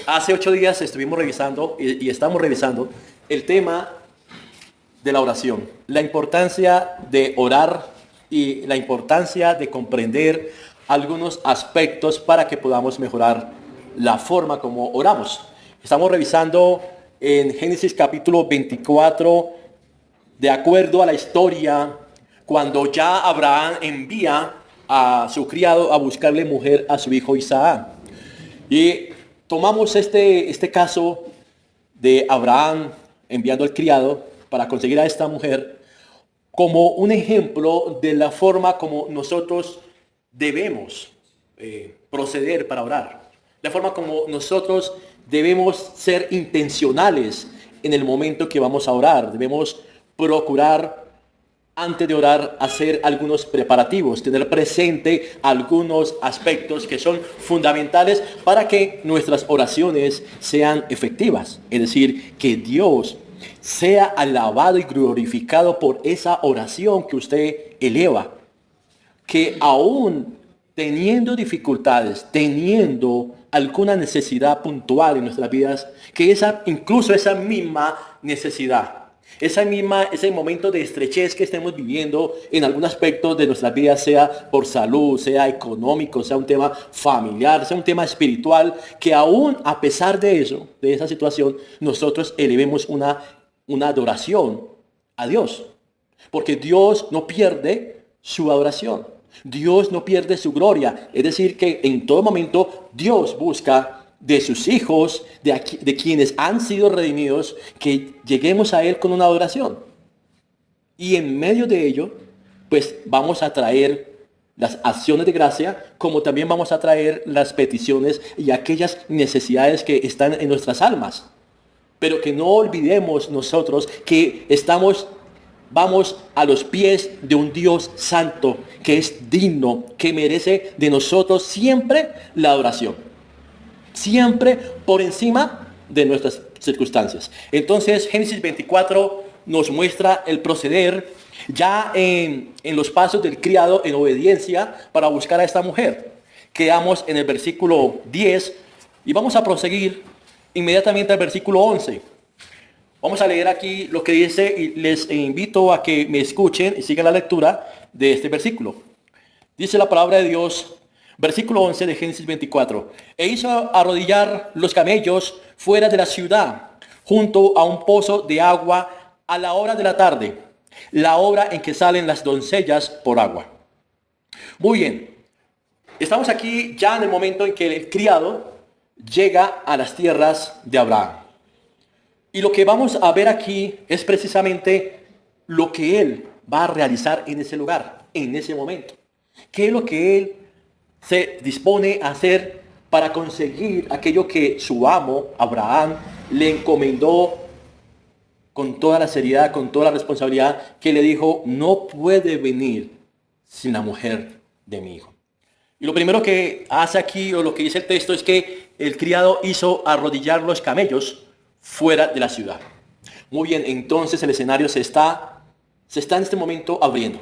Hace 8 días estuvimos revisando y estamos revisando el tema de la oración, la importancia de orar y la importancia de comprender algunos aspectos para que podamos mejorar la forma como oramos. Estamos revisando en Génesis capítulo 24, de acuerdo a la historia, cuando ya Abraham envía a su criado a buscarle mujer a su hijo Isaac. Y tomamos este caso de Abraham enviando al criado para conseguir a esta mujer como un ejemplo de la forma como nosotros debemos proceder para orar. La forma como nosotros debemos ser intencionales en el momento que vamos a orar. Debemos procurar antes de orar, hacer algunos preparativos, tener presente algunos aspectos que son fundamentales para que nuestras oraciones sean efectivas. Es decir, que Dios sea alabado y glorificado por esa oración que usted eleva. Que aún teniendo dificultades, teniendo alguna necesidad puntual en nuestras vidas, que incluso esa misma necesidad, ese momento de estrechez que estemos viviendo en algún aspecto de nuestras vidas, sea por salud, sea económico, sea un tema familiar, sea un tema espiritual, que aún a pesar de eso, de esa situación, nosotros elevemos una adoración a Dios. Porque Dios no pierde su adoración. Dios no pierde su gloria. Es decir, que en todo momento Dios busca de sus hijos, de quienes han sido redimidos, que lleguemos a Él con una adoración. Y en medio de ello, pues vamos a traer las acciones de gracia, como también vamos a traer las peticiones y aquellas necesidades que están en nuestras almas. Pero que no olvidemos nosotros que vamos a los pies de un Dios santo, que es digno, que merece de nosotros siempre la adoración. Siempre por encima de nuestras circunstancias. Entonces, Génesis 24 nos muestra el proceder ya en los pasos del criado en obediencia para buscar a esta mujer. Quedamos en el versículo 10 y vamos a proseguir inmediatamente al versículo 11. Vamos a leer aquí lo que dice y les invito a que me escuchen y sigan la lectura de este versículo. Dice la palabra de Dios, versículo 11 de Génesis 24. E hizo arrodillar los camellos fuera de la ciudad, junto a un pozo de agua a la hora de la tarde, la hora en que salen las doncellas por agua. Muy bien, estamos aquí ya en el momento en que el criado llega a las tierras de Abraham. Y lo que vamos a ver aquí es precisamente lo que él va a realizar en ese lugar, en ese momento. ¿Qué es lo que él se dispone a hacer para conseguir aquello que su amo, Abraham, le encomendó con toda la seriedad, con toda la responsabilidad, que le dijo, no puede venir sin la mujer de mi hijo? Y lo primero que hace aquí, o lo que dice el texto, es que el criado hizo arrodillar los camellos fuera de la ciudad. Muy bien, entonces el escenario se está en este momento abriendo.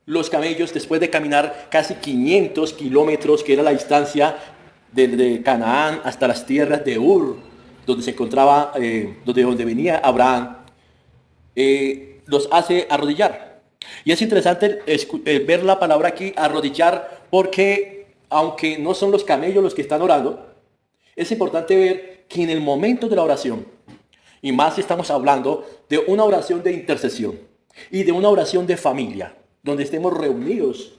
Los camellos, después de caminar casi 500 kilómetros, que era la distancia de Canaán hasta las tierras de Ur, donde se encontraba, donde venía Abraham, los hace arrodillar. Y es interesante ver la palabra aquí, arrodillar, porque aunque no son los camellos los que están orando, es importante ver que en el momento de la oración, y más si estamos hablando de una oración de intercesión y de una oración de familia, donde estemos reunidos,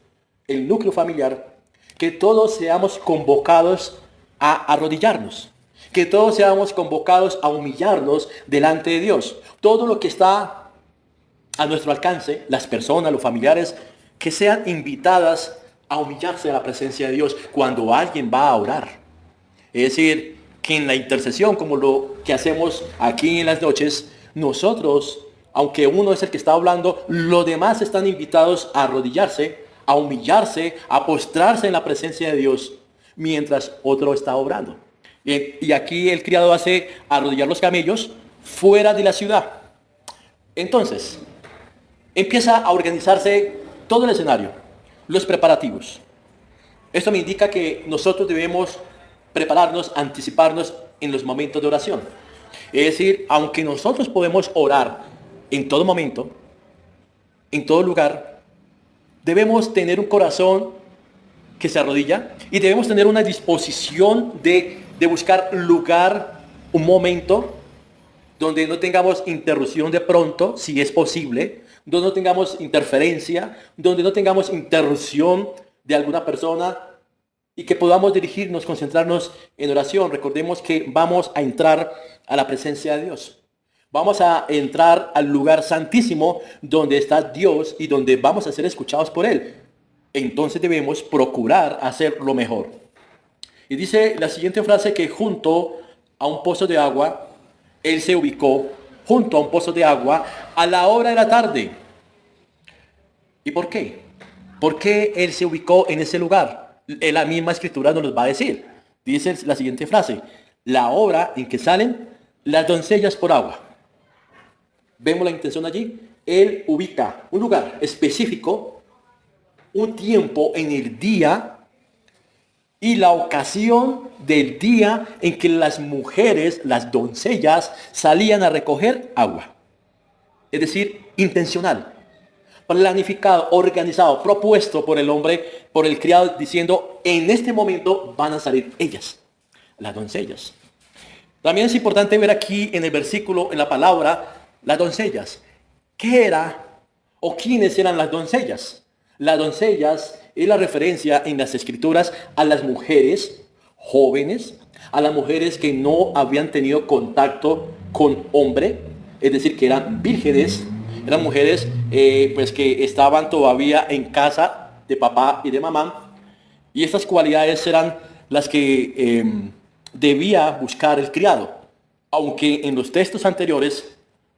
el núcleo familiar, que todos seamos convocados a arrodillarnos, que todos seamos convocados a humillarnos delante de Dios. Todo lo que está a nuestro alcance, las personas, los familiares, que sean invitadas a humillarse a la presencia de Dios cuando alguien va a orar. Es decir, que en la intercesión, como lo que hacemos aquí en las noches, nosotros, aunque uno es el que está hablando, los demás están invitados a arrodillarse, a humillarse, a postrarse en la presencia de Dios, mientras otro está obrando. Y aquí el criado hace arrodillar los camellos fuera de la ciudad. Entonces, empieza a organizarse todo el escenario, los preparativos. Esto me indica que nosotros debemos prepararnos, anticiparnos en los momentos de oración. Es decir, aunque nosotros podemos orar en todo momento, en todo lugar, debemos tener un corazón que se arrodilla y debemos tener una disposición de buscar lugar, un momento donde no tengamos interrupción de pronto, si es posible, donde no tengamos interferencia, donde no tengamos interrupción de alguna persona y que podamos dirigirnos, concentrarnos en oración. Recordemos que vamos a entrar a la presencia de Dios. Vamos a entrar al lugar santísimo donde está Dios y donde vamos a ser escuchados por Él. Entonces debemos procurar hacer lo mejor. Y dice la siguiente frase que junto a un pozo de agua, Él se ubicó junto a un pozo de agua a la hora de la tarde. ¿Y por qué? ¿Por qué Él se ubicó en ese lugar? La misma escritura nos lo va a decir. Dice la siguiente frase: la hora en que salen las doncellas por agua. Vemos la intención allí. Él ubica un lugar específico, un tiempo en el día y la ocasión del día en que las mujeres, las doncellas, salían a recoger agua. Es decir, intencional, planificado, organizado, propuesto por el hombre, por el criado, diciendo: en este momento van a salir ellas, las doncellas. También es importante ver aquí en el versículo, en la palabra, las doncellas. ¿Qué era o quiénes eran las doncellas? Las doncellas es la referencia en las escrituras a las mujeres jóvenes, a las mujeres que no habían tenido contacto con hombre, es decir, que eran vírgenes, eran mujeres pues que estaban todavía en casa de papá y de mamá, y estas cualidades eran las que debía buscar el criado, aunque en los textos anteriores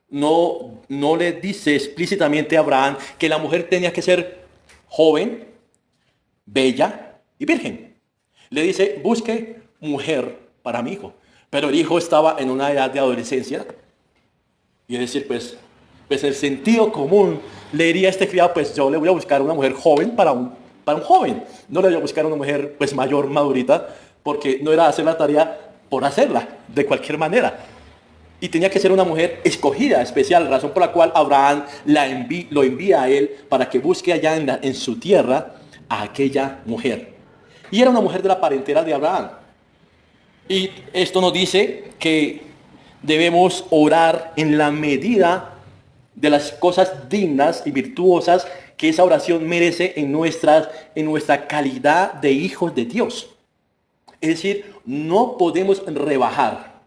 no le dice explícitamente a Abraham que la mujer tenía que ser joven, bella y virgen. Le dice: busque mujer para mi hijo. Pero el hijo estaba en una edad de adolescencia. Y es decir, pues el sentido común le diría a este criado: pues yo le voy a buscar una mujer joven para un joven. No le voy a buscar una mujer pues mayor, madurita, porque no era hacer la tarea por hacerla, de cualquier manera. Y tenía que ser una mujer escogida, especial, razón por la cual Abraham lo envía a él para que busque allá en su tierra a aquella mujer. Y era una mujer de la parentela de Abraham. Y esto nos dice que debemos orar en la medida de las cosas dignas y virtuosas que esa oración merece en nuestra calidad de hijos de Dios. Es decir, no podemos rebajar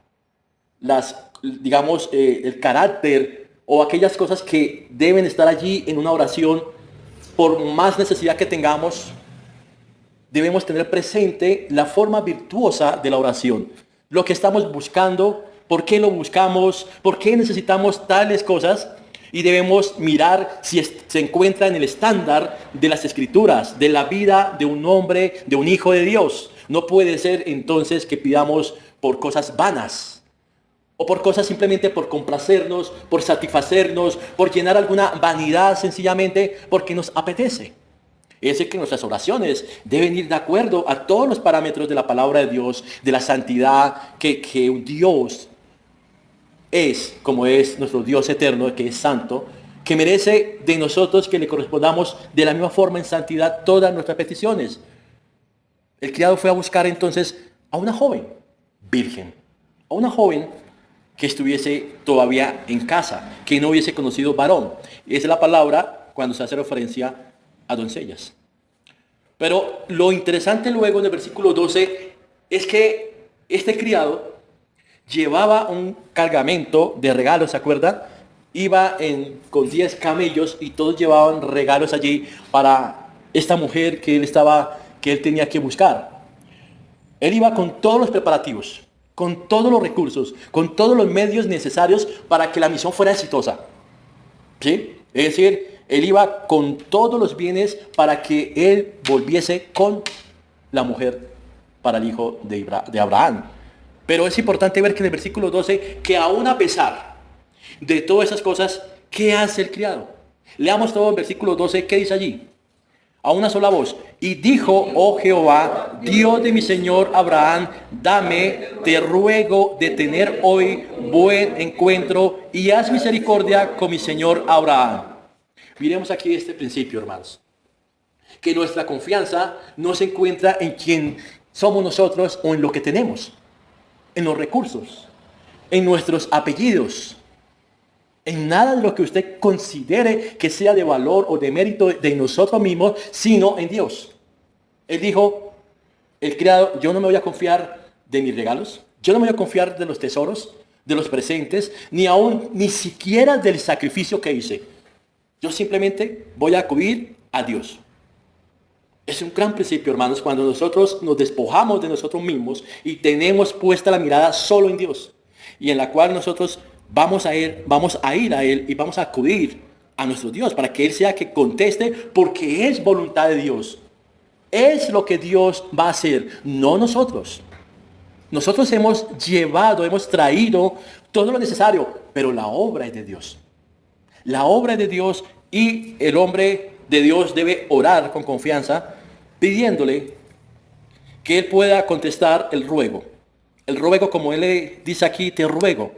el carácter o aquellas cosas que deben estar allí en una oración. Por más necesidad que tengamos, debemos tener presente la forma virtuosa de la oración. Lo que estamos buscando, por qué lo buscamos, por qué necesitamos tales cosas. Y debemos mirar si se encuentra en el estándar de las escrituras, de la vida de un hombre, de un hijo de Dios. No puede ser entonces que pidamos por cosas vanas, o por cosas simplemente por complacernos, por satisfacernos, por llenar alguna vanidad sencillamente porque nos apetece. Es decir, que nuestras oraciones deben ir de acuerdo a todos los parámetros de la palabra de Dios, de la santidad que Dios es, como es nuestro Dios eterno, que es santo, que merece de nosotros que le correspondamos de la misma forma en santidad todas nuestras peticiones. El criado fue a buscar entonces a una joven virgen, a una joven que estuviese todavía en casa, que no hubiese conocido varón. Y esa es la palabra cuando se hace referencia a doncellas. Pero lo interesante luego en el versículo 12 es que este criado llevaba un cargamento de regalos, ¿se acuerdan? Iba con 10 camellos y todos llevaban regalos allí para esta mujer que él tenía que buscar. Él iba con todos los preparativos, con todos los recursos, con todos los medios necesarios para que la misión fuera exitosa. ¿Sí? Es decir, él iba con todos los bienes para que él volviese con la mujer para el hijo de Abraham. Pero es importante ver que en el versículo 12, que aún a pesar de todas esas cosas, ¿qué hace el criado? Leamos todo el versículo 12, ¿qué dice allí? a una sola voz. Y dijo, oh Jehová, Dios de mi señor Abraham, dame, te ruego, de tener hoy buen encuentro y haz misericordia con mi señor Abraham. Miremos aquí este principio, hermanos. Que nuestra confianza no se encuentra en quién somos nosotros o en lo que tenemos, en los recursos, en nuestros apellidos, en nada de lo que usted considere que sea de valor o de mérito de nosotros mismos, sino en Dios. Él dijo, el criado, yo no me voy a confiar de mis regalos, yo no me voy a confiar de los tesoros, de los presentes, ni siquiera del sacrificio que hice. Yo simplemente voy a acudir a Dios. Es un gran principio, hermanos, cuando nosotros nos despojamos de nosotros mismos y tenemos puesta la mirada solo en Dios, y en la cual nosotros vamos a ir a Él y vamos a acudir a nuestro Dios para que Él sea que conteste, porque es voluntad de Dios. Es lo que Dios va a hacer, no nosotros. Nosotros hemos traído todo lo necesario, pero la obra es de Dios. La obra es de Dios y el hombre de Dios debe orar con confianza, pidiéndole que Él pueda contestar el ruego. El ruego, como Él le dice aquí, te ruego.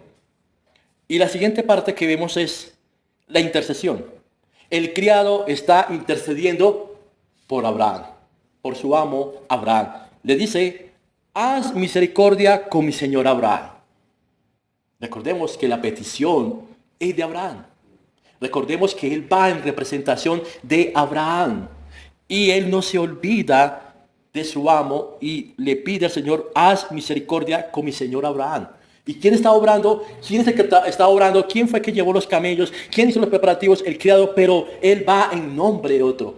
Y la siguiente parte que vemos es la intercesión. El criado está intercediendo por Abraham, por su amo Abraham. Le dice, haz misericordia con mi señor Abraham. Recordemos que la petición es de Abraham. Recordemos que él va en representación de Abraham. Y él no se olvida de su amo y le pide al Señor, haz misericordia con mi señor Abraham. ¿Y quién está obrando? ¿Quién es el que está obrando? ¿Quién fue el que llevó los camellos? ¿Quién hizo los preparativos? El criado, pero él va en nombre de otro.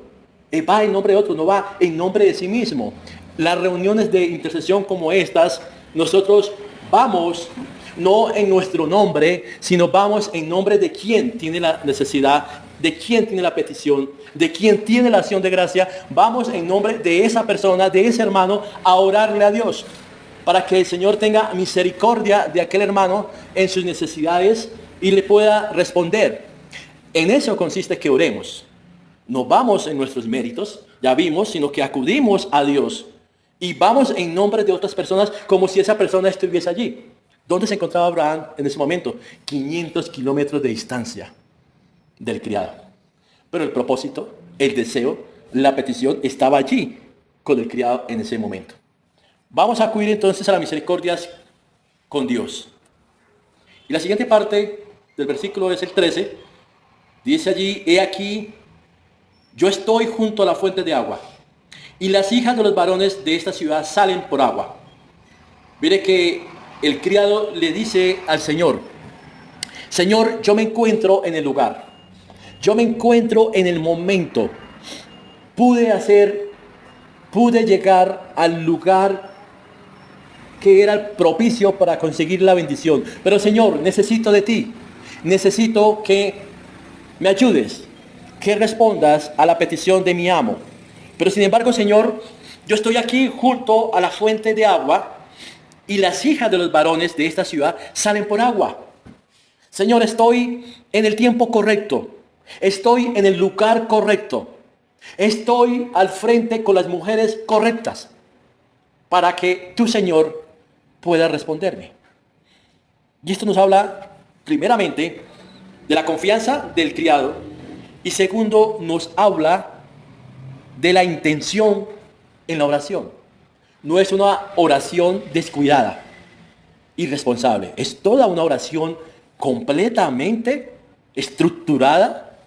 Él va en nombre de otro, no va en nombre de sí mismo. Las reuniones de intercesión como estas, nosotros vamos no en nuestro nombre, sino vamos en nombre de quien tiene la necesidad, de quien tiene la petición, de quien tiene la acción de gracia. Vamos en nombre de esa persona, de ese hermano, a orarle a Dios, para que el Señor tenga misericordia de aquel hermano en sus necesidades y le pueda responder. En eso consiste que oremos. No vamos en nuestros méritos, ya vimos, sino que acudimos a Dios y vamos en nombre de otras personas como si esa persona estuviese allí. ¿Dónde se encontraba Abraham en ese momento? 500 kilómetros de distancia del criado. Pero el propósito, el deseo, la petición estaba allí con el criado en ese momento. Vamos a acudir entonces a las misericordias con Dios. Y la siguiente parte del versículo es el 13. Dice allí, he aquí, yo estoy junto a la fuente de agua, y las hijas de los varones de esta ciudad salen por agua. Mire que el criado le dice al Señor, Señor, yo me encuentro en el lugar, yo me encuentro en el momento, pude llegar al lugar que era propicio para conseguir la bendición. Pero Señor, necesito de ti, necesito que me ayudes, que respondas a la petición de mi amo. Pero sin embargo, Señor, yo estoy aquí junto a la fuente de agua y las hijas de los varones de esta ciudad salen por agua. Señor, estoy en el tiempo correcto, estoy en el lugar correcto, estoy al frente con las mujeres correctas para que tu Señor pueda responderme. Y esto nos habla primeramente de la confianza del criado y segundo nos habla de la intención en la oración. No es una oración descuidada, irresponsable. Es toda una oración completamente estructurada,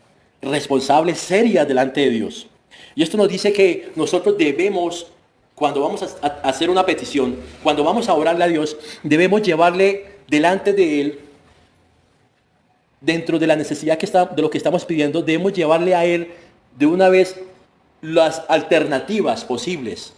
responsable, seria delante de Dios. Y esto nos dice que nosotros debemos, cuando vamos a hacer una petición, cuando vamos a orarle a Dios, debemos llevarle delante de Él, dentro de la necesidad de lo que estamos pidiendo, debemos llevarle a Él de una vez las alternativas posibles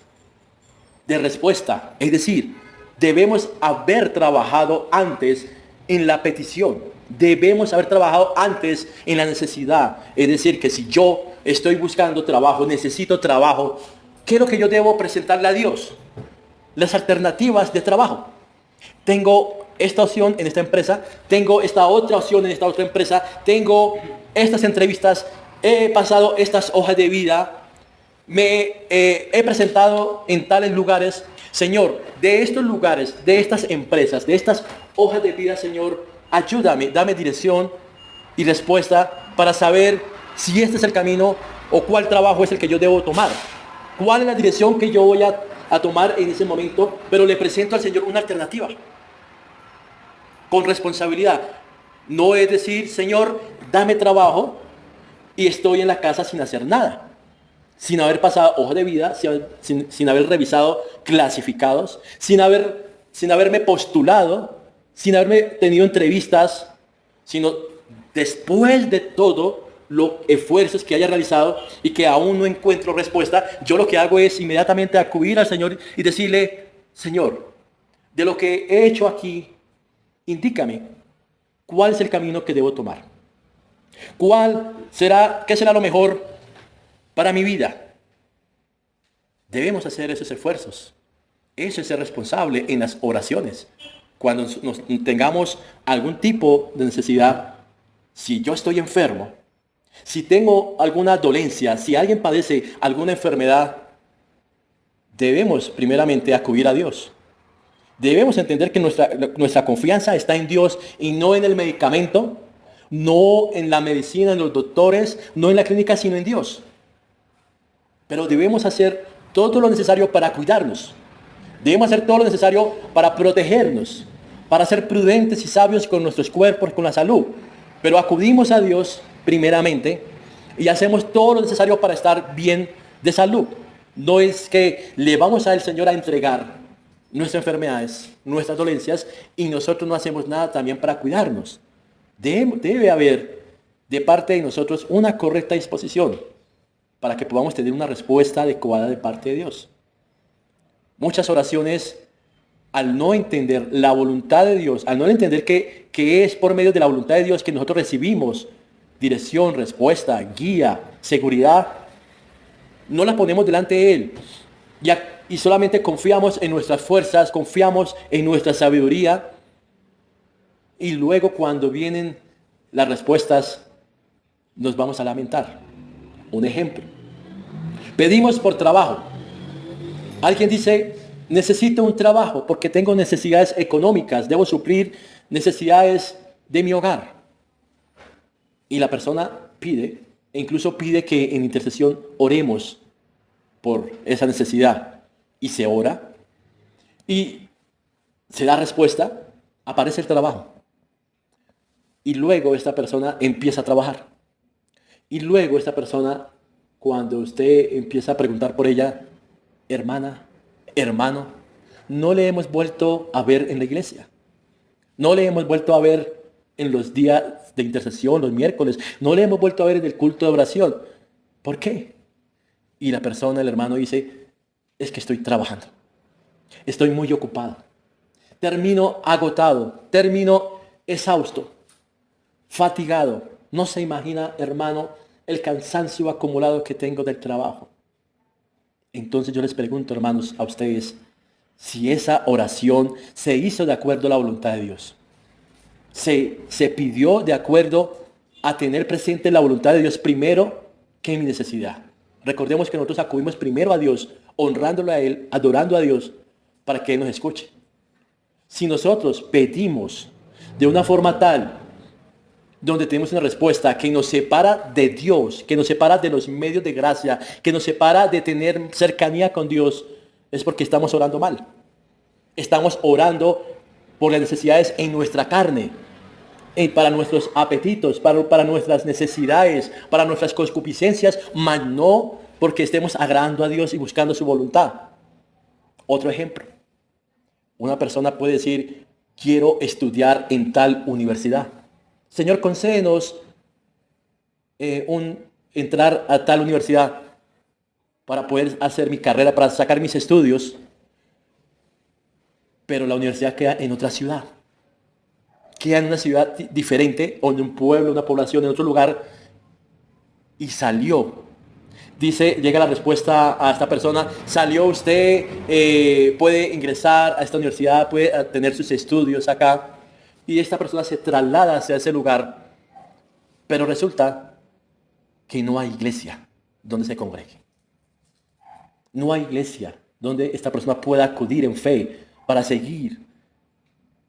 de respuesta. Es decir, debemos haber trabajado antes en la petición. Debemos haber trabajado antes en la necesidad. Es decir, que si yo estoy buscando trabajo, necesito trabajo, ¿qué es lo que yo debo presentarle a Dios? Las alternativas de trabajo. Tengo esta opción en esta empresa, tengo esta otra opción en esta otra empresa, tengo estas entrevistas, he pasado estas hojas de vida. he presentado en tales lugares. Señor, de estos lugares, de estas empresas, de estas hojas de vida, Señor, ayúdame, dame dirección y respuesta para saber si este es el camino o cuál trabajo es el que yo debo tomar. ¿Cuál es la dirección que yo voy a tomar en ese momento? Pero le presento al Señor una alternativa. Con responsabilidad. No es decir, Señor, dame trabajo y estoy en la casa sin hacer nada. Sin haber pasado hoja de vida, sin haber revisado clasificados, sin haberme postulado, sin haberme tenido entrevistas, sino después de todo los esfuerzos que haya realizado y que aún no encuentro respuesta, yo lo que hago es inmediatamente acudir al Señor y decirle, Señor, de lo que he hecho aquí, indícame cuál es el camino que debo tomar. ¿Qué será lo mejor para mi vida? Debemos hacer esos esfuerzos. Eso es ser responsable en las oraciones. Cuando nos tengamos algún tipo de necesidad, si yo estoy enfermo, si tengo alguna dolencia, si alguien padece alguna enfermedad, debemos primeramente acudir a Dios. Debemos entender que nuestra confianza está en Dios y no en el medicamento, no en la medicina, en los doctores, no en la clínica, sino en Dios. Pero debemos hacer todo lo necesario para cuidarnos. Debemos hacer todo lo necesario para protegernos, para ser prudentes y sabios con nuestros cuerpos, con la salud. Pero acudimos a Dios primeramente y hacemos todo lo necesario para estar bien de salud. No es que le vamos al Señor a entregar nuestras enfermedades, nuestras dolencias, y nosotros no hacemos nada también para cuidarnos. Debe haber de parte de nosotros una correcta disposición para que podamos tener una respuesta adecuada de parte de Dios. Muchas oraciones, al no entender la voluntad de Dios, al no entender que es por medio de la voluntad de Dios que nosotros recibimos dirección, respuesta, guía, seguridad, no la ponemos delante de Él. Y solamente confiamos en nuestras fuerzas, confiamos en nuestra sabiduría. Y luego cuando vienen las respuestas, nos vamos a lamentar. Un ejemplo. Pedimos por trabajo. Alguien dice, necesito un trabajo porque tengo necesidades económicas, debo suplir necesidades de mi hogar. Y la persona pide, e incluso pide que en intercesión oremos por esa necesidad. Y se ora, y se da respuesta, aparece el trabajo. Y luego esta persona empieza a trabajar. Y luego esta persona, cuando usted empieza a preguntar por ella, hermana, hermano, no le hemos vuelto a ver en la iglesia. No le hemos vuelto a ver en los días de intercesión, los miércoles. No le hemos vuelto a ver en el culto de oración. ¿Por qué? Y la persona, el hermano, dice, es que estoy trabajando. Estoy muy ocupado. Termino agotado. Termino exhausto. Fatigado. No se imagina, hermano, el cansancio acumulado que tengo del trabajo. Entonces yo les pregunto, hermanos, a ustedes, si esa oración se hizo de acuerdo a la voluntad de Dios. Se pidió de acuerdo a tener presente la voluntad de Dios primero que mi necesidad. Recordemos que nosotros acudimos primero a Dios, honrándolo a Él, adorando a Dios, para que Él nos escuche. Si nosotros pedimos de una forma tal, donde tenemos una respuesta que nos separa de Dios, que nos separa de los medios de gracia, que nos separa de tener cercanía con Dios, es porque estamos orando mal. Estamos orando por las necesidades en nuestra carne, para nuestros apetitos, para nuestras necesidades, para nuestras concupiscencias, mas no porque estemos agradando a Dios y buscando su voluntad. Otro ejemplo. Una persona puede decir, quiero estudiar en tal universidad. Señor, concédenos entrar a tal universidad para poder hacer mi carrera, para sacar mis estudios. Pero la universidad queda en otra ciudad. Queda en una ciudad diferente, o en un pueblo, una población, en otro lugar. Y salió. Llega la respuesta a esta persona, salió usted, puede ingresar a esta universidad, puede tener sus estudios acá. Y esta persona se traslada hacia ese lugar. Pero resulta que no hay iglesia donde se congregue. No hay iglesia donde esta persona pueda acudir en fe para seguir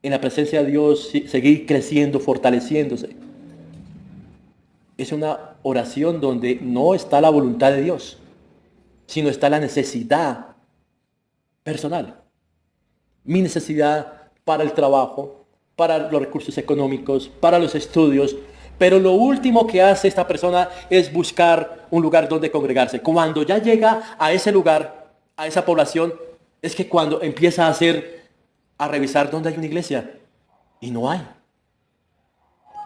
en la presencia de Dios, seguir creciendo, fortaleciéndose. Es una oración donde no está la voluntad de Dios, sino está la necesidad personal. Mi necesidad para el trabajo, para los recursos económicos, para los estudios. Pero lo último que hace esta persona es buscar un lugar donde congregarse. Cuando ya llega a ese lugar, a esa población, es que cuando empieza a revisar dónde hay una iglesia. Y no hay.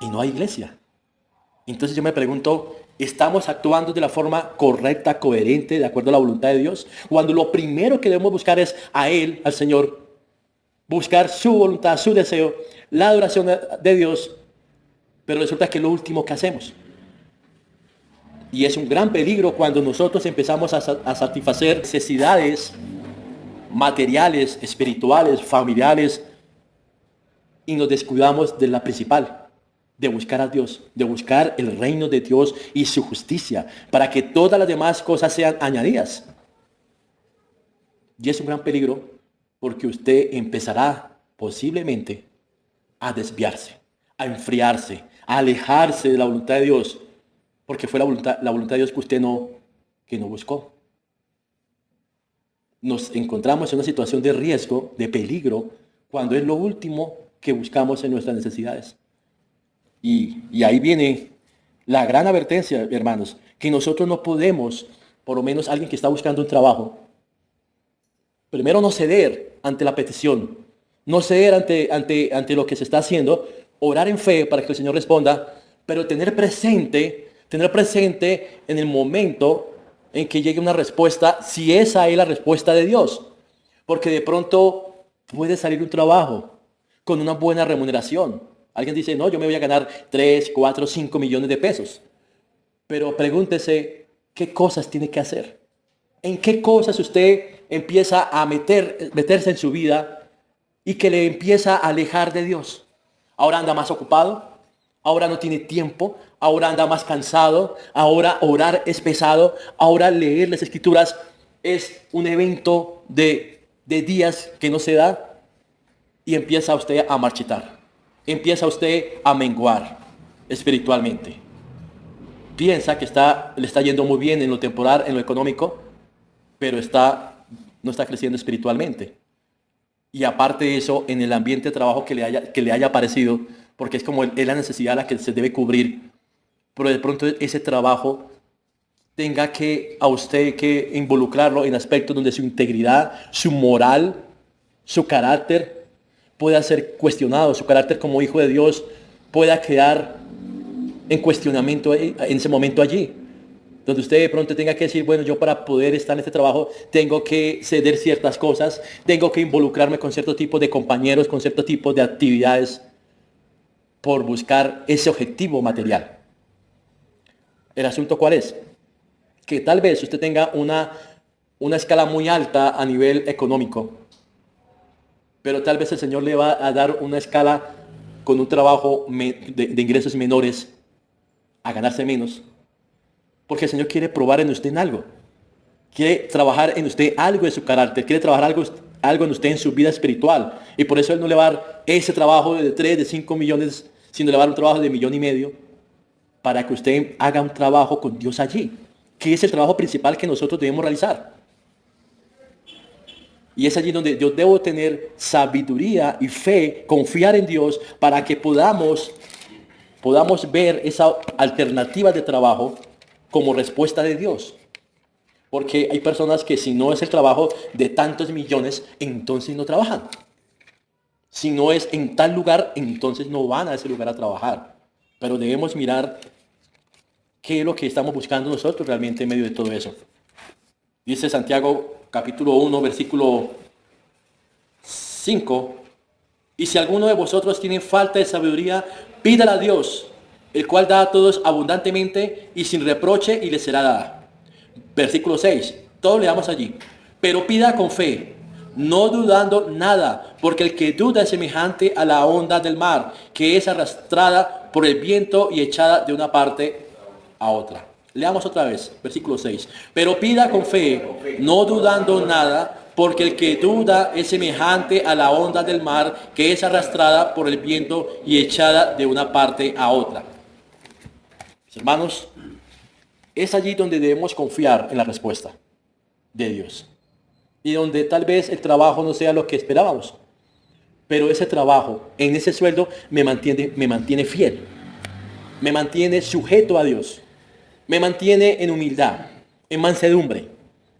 Y no hay iglesia. Entonces yo me pregunto, ¿estamos actuando de la forma correcta, coherente, de acuerdo a la voluntad de Dios? Cuando lo primero que debemos buscar es a Él, al Señor, buscar su voluntad, su deseo, la adoración de Dios, pero resulta que es lo último que hacemos. Y es un gran peligro cuando nosotros empezamos a satisfacer necesidades materiales, espirituales, familiares, y nos descuidamos de la principal, de buscar a Dios, de buscar el reino de Dios y su justicia, para que todas las demás cosas sean añadidas. Y es un gran peligro porque usted empezará posiblemente a desviarse, a enfriarse, a alejarse de la voluntad de Dios, porque fue la voluntad de Dios que usted no buscó. Nos encontramos en una situación de riesgo, de peligro, cuando es lo último que buscamos en nuestras necesidades. Y ahí viene la gran advertencia, hermanos, que nosotros no podemos, por lo menos alguien que está buscando un trabajo, primero no ceder ante la petición, no ceder ante lo que se está haciendo, orar en fe para que el Señor responda, pero tener presente en el momento en que llegue una respuesta, si esa es la respuesta de Dios. Porque de pronto puede salir un trabajo con una buena remuneración. Alguien dice, no, yo me voy a ganar 3, 4, 5 millones de pesos. Pero pregúntese, ¿qué cosas tiene que hacer? ¿En qué cosas usted empieza a meterse en su vida y que le empieza a alejar de Dios? Ahora anda más ocupado, ahora no tiene tiempo, ahora anda más cansado, ahora orar es pesado, ahora leer las escrituras es un evento de días que no se da, y empieza usted a marchitar, empieza usted a menguar espiritualmente. Piensa que le está yendo muy bien en lo temporal, en lo económico, pero no está creciendo espiritualmente. Y aparte de eso, en el ambiente de trabajo que le haya parecido, porque es como es la necesidad a la que se debe cubrir, pero de pronto ese trabajo tenga a usted que involucrarlo en aspectos donde su integridad, su moral, su carácter pueda ser cuestionado, su carácter como hijo de Dios pueda quedar en cuestionamiento en ese momento allí. Donde usted de pronto tenga que decir, bueno, yo para poder estar en este trabajo tengo que ceder ciertas cosas, tengo que involucrarme con cierto tipo de compañeros, con cierto tipo de actividades por buscar ese objetivo material. ¿El asunto cuál es? Que tal vez usted tenga una escala muy alta a nivel económico, pero tal vez el Señor le va a dar una escala con un trabajo de ingresos menores a ganarse menos. Porque el Señor quiere probar en usted en algo. Quiere trabajar en usted algo de su carácter. Quiere trabajar algo en usted en su vida espiritual. Y por eso Él no le va a dar ese trabajo de 3, de 5 millones, sino le va a dar un trabajo de 1,5 millones para que usted haga un trabajo con Dios allí. Que es el trabajo principal que nosotros debemos realizar. Y es allí donde yo debo tener sabiduría y fe, confiar en Dios para que podamos ver esa alternativa de trabajo como respuesta de Dios. Porque hay personas que si no es el trabajo de tantos millones, entonces no trabajan. Si no es en tal lugar, entonces no van a ese lugar a trabajar. Pero debemos mirar qué es lo que estamos buscando nosotros realmente en medio de todo eso. Dice Santiago capítulo 1, versículo 5. Y si alguno de vosotros tiene falta de sabiduría, pídala a Dios, el cual da a todos abundantemente y sin reproche, y le será dada. Versículo 6. Todos leamos allí. Pero pida con fe, no dudando nada, porque el que duda es semejante a la onda del mar, que es arrastrada por el viento y echada de una parte a otra. Leamos otra vez, versículo 6. Pero pida con fe, no dudando nada, porque el que duda es semejante a la onda del mar que es arrastrada por el viento y echada de una parte a otra. Mis hermanos, es allí donde debemos confiar en la respuesta de Dios. Y donde tal vez el trabajo no sea lo que esperábamos. Pero ese trabajo, en ese sueldo, me mantiene fiel. Me mantiene sujeto a Dios. Me mantiene en humildad, en mansedumbre,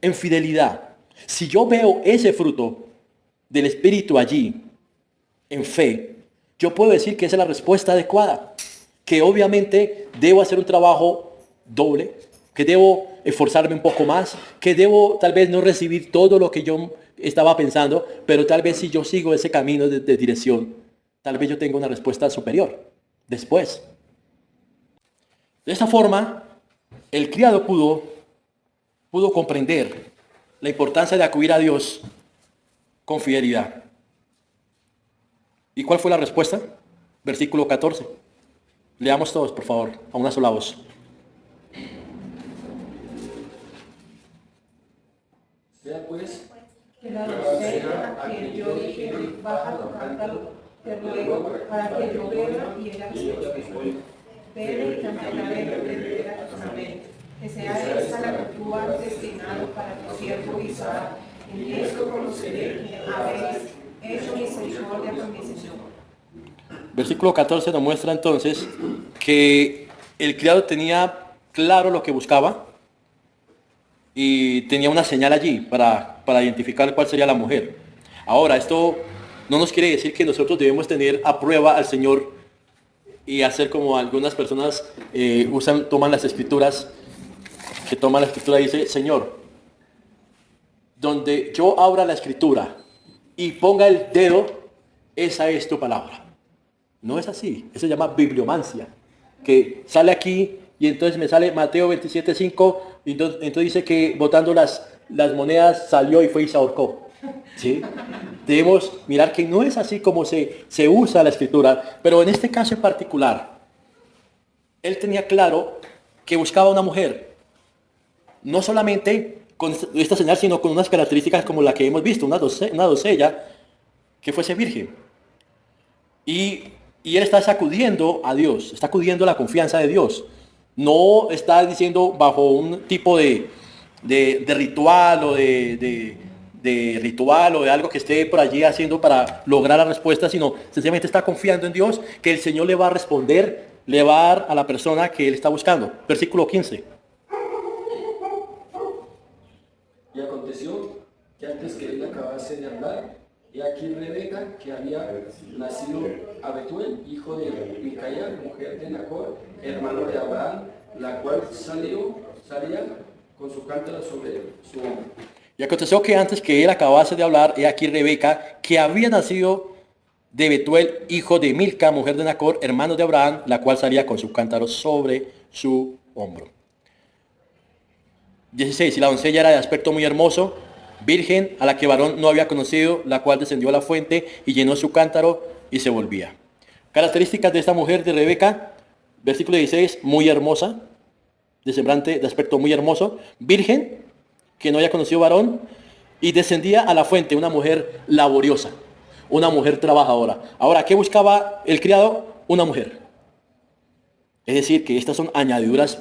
en fidelidad. Si yo veo ese fruto del Espíritu allí, en fe, yo puedo decir que esa es la respuesta adecuada. Que obviamente debo hacer un trabajo doble, que debo esforzarme un poco más, que debo tal vez no recibir todo lo que yo estaba pensando, pero tal vez si yo sigo ese camino de dirección, tal vez yo tenga una respuesta superior después. De esta forma, el criado pudo comprender la importancia de acudir a Dios con fidelidad. ¿Y cuál fue la respuesta? Versículo 14. Leamos todos, por favor, a una sola voz. Sea pues Que la doncella a quien yo dije, baja tu cántaro, te ruego, para que yo beba y ella respondió, bebe y también la beber a tus camellos, que sea esta la que tú has destinado para tu siervo Isaac. En esto conoceré que habéis hecho misericordia con mi Señor. Versículo 14 nos muestra entonces que el criado tenía claro lo que buscaba y tenía una señal allí para identificar cuál sería la mujer. Ahora, esto no nos quiere decir que nosotros debemos tener a prueba al Señor y hacer como algunas personas toman las escrituras, que toman la escritura y dice, Señor, donde yo abra la escritura y ponga el dedo, esa es tu palabra. No es así, eso se llama bibliomancia, que sale aquí y entonces me sale Mateo 27:5, y entonces dice que botando las monedas salió y fue y se ahorcó. ¿Sí? Debemos mirar que no es así como se usa la escritura, pero en este caso en particular, él tenía claro que buscaba una mujer, no solamente con esta señal, sino con unas características como la que hemos visto, una doncella que fuese virgen. Y él está sacudiendo a Dios, está acudiendo a la confianza de Dios. No está diciendo bajo un tipo de ritual o de ritual o de algo que esté por allí haciendo para lograr la respuesta, sino sencillamente está confiando en Dios que el Señor le va a responder, le va a dar a la persona que él está buscando. Versículo 15. y aconteció que antes que él acabase de hablar, he aquí Rebeca, que había nacido a Betuel, hijo de Micaía, mujer de Nacor, hermano de Abraham, la cual salía con su cántaro sobre su hombro. Y aconteció que antes que él acabase de hablar, he aquí Rebeca, que había nacido de Betuel, hijo de Milca, mujer de Nacor, hermano de Abraham, la cual salía con su cántaro sobre su hombro. 16. Y la doncella era de aspecto muy hermoso, virgen, a la que varón no había conocido, la cual descendió a la fuente y llenó su cántaro y se volvía. Características de esta mujer de Rebeca, versículo 16, muy hermosa, de semblante, de aspecto muy hermoso, virgen, que no había conocido varón, y descendía a la fuente, una mujer laboriosa, una mujer trabajadora. Ahora, ¿qué buscaba el criado? Una mujer. Es decir, que estas son añadiduras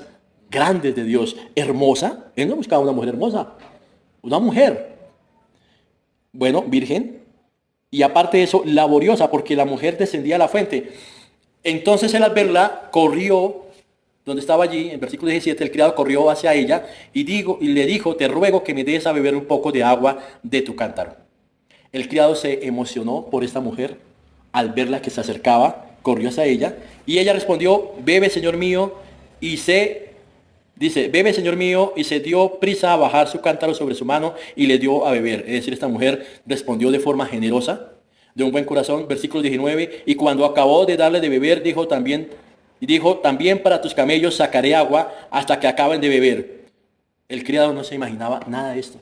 grandes de Dios. Hermosa, él no buscaba una mujer hermosa, una mujer, bueno, virgen, y aparte de eso, laboriosa, porque la mujer descendía a la fuente. Entonces él al verla, corrió, donde estaba allí, en versículo 17, el criado corrió hacia ella y le dijo, te ruego que me des a beber un poco de agua de tu cántaro. El criado se emocionó por esta mujer, al verla que se acercaba, corrió hacia ella, y ella respondió, bebe, señor mío, bebe, señor mío, y se dio prisa a bajar su cántaro sobre su mano y le dio a beber. Es decir, esta mujer respondió de forma generosa, de un buen corazón. Versículo 19, y cuando acabó de darle de beber, dijo también para tus camellos sacaré agua hasta que acaben de beber. El criado no se imaginaba nada de esto.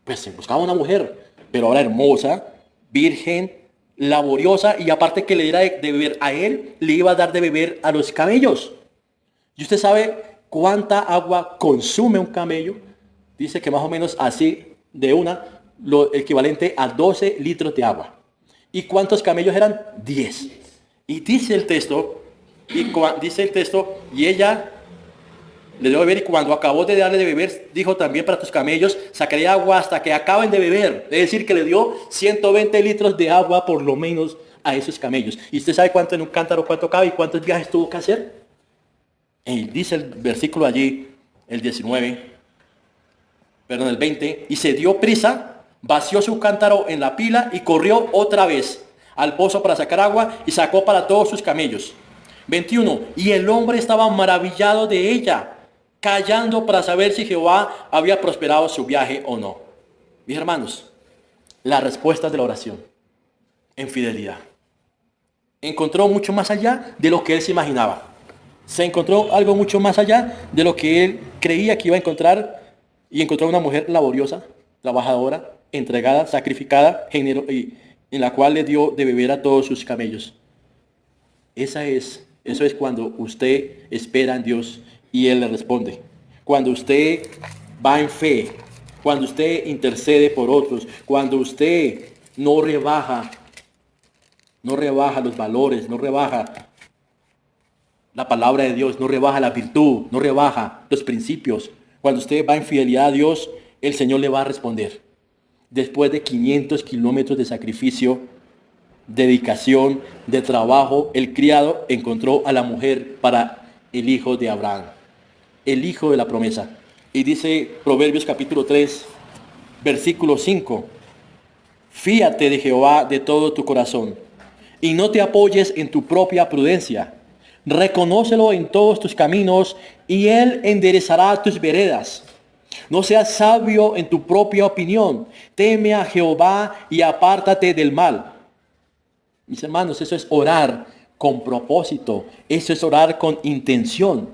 Pues se buscaba una mujer, pero ahora hermosa, virgen, laboriosa, y aparte que le diera de beber a él, le iba a dar de beber a los camellos. Y usted sabe ¿Cuánta agua consume un camello? Dice que más o menos así, de una, lo equivalente a 12 litros de agua. ¿Y cuántos camellos eran? 10. Y dice el texto, y ella le dio de beber, y cuando acabó de darle de beber, dijo también: para tus camellos sacaré agua hasta que acaben de beber. Es decir, que le dio 120 litros de agua por lo menos a esos camellos. ¿Y usted sabe cuánto en un cántaro, cuánto cabe y cuántos viajes tuvo que hacer? Y dice el versículo allí, el 20, y se dio prisa, vació su cántaro en la pila y corrió otra vez al pozo para sacar agua, y sacó para todos sus camellos. 21, y el hombre estaba maravillado de ella, callando para saber si Jehová había prosperado su viaje o no. Mis hermanos, la respuesta de la oración en fidelidad encontró mucho más allá de lo que él se imaginaba. Se encontró algo mucho más allá de lo que él creía que iba a encontrar, y encontró una mujer laboriosa, trabajadora, entregada, sacrificada, y en la cual le dio de beber a todos sus camellos. Eso es cuando usted espera en Dios y Él le responde. Cuando usted va en fe, cuando usted intercede por otros, cuando usted no rebaja los valores, no rebaja la palabra de Dios, no rebaja la virtud, no rebaja los principios. Cuando usted va en fidelidad a Dios, el Señor le va a responder. Después de 500 kilómetros de sacrificio, dedicación, de trabajo, el criado encontró a la mujer para el hijo de Abraham, el hijo de la promesa. Y dice Proverbios capítulo 3, versículo 5: fíate de Jehová de todo tu corazón, y no te apoyes en tu propia prudencia. Reconócelo en todos tus caminos, y Él enderezará tus veredas. No seas sabio en tu propia opinión. Teme a Jehová y apártate del mal. Mis hermanos, eso es orar con propósito. Eso es orar con intención.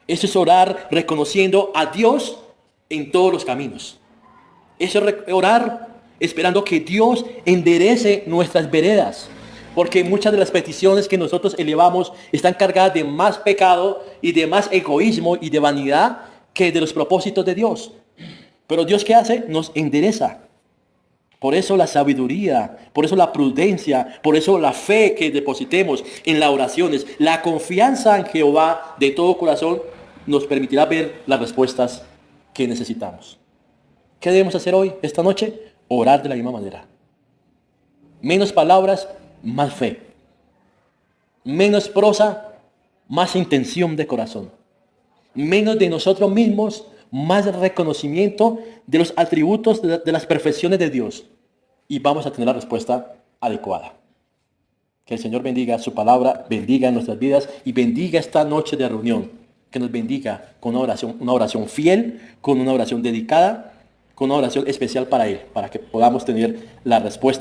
Eso es orar reconociendo a Dios en todos los caminos. Eso es orar esperando que Dios enderece nuestras veredas. Porque muchas de las peticiones que nosotros elevamos están cargadas de más pecado y de más egoísmo y de vanidad que de los propósitos de Dios. Pero Dios, ¿qué hace? Nos endereza. Por eso la sabiduría, por eso la prudencia, por eso la fe que depositemos en las oraciones, la confianza en Jehová de todo corazón, nos permitirá ver las respuestas que necesitamos. ¿Qué debemos hacer hoy, esta noche? Orar de la misma manera. Menos palabras, más fe. Menos prosa, más intención de corazón. Menos de nosotros mismos, más reconocimiento de los atributos de las perfecciones de Dios. Y vamos a tener la respuesta adecuada. Que el Señor bendiga su palabra, bendiga nuestras vidas y bendiga esta noche de reunión. Que nos bendiga con una oración fiel, con una oración dedicada, con una oración especial para Él, para que podamos tener la respuesta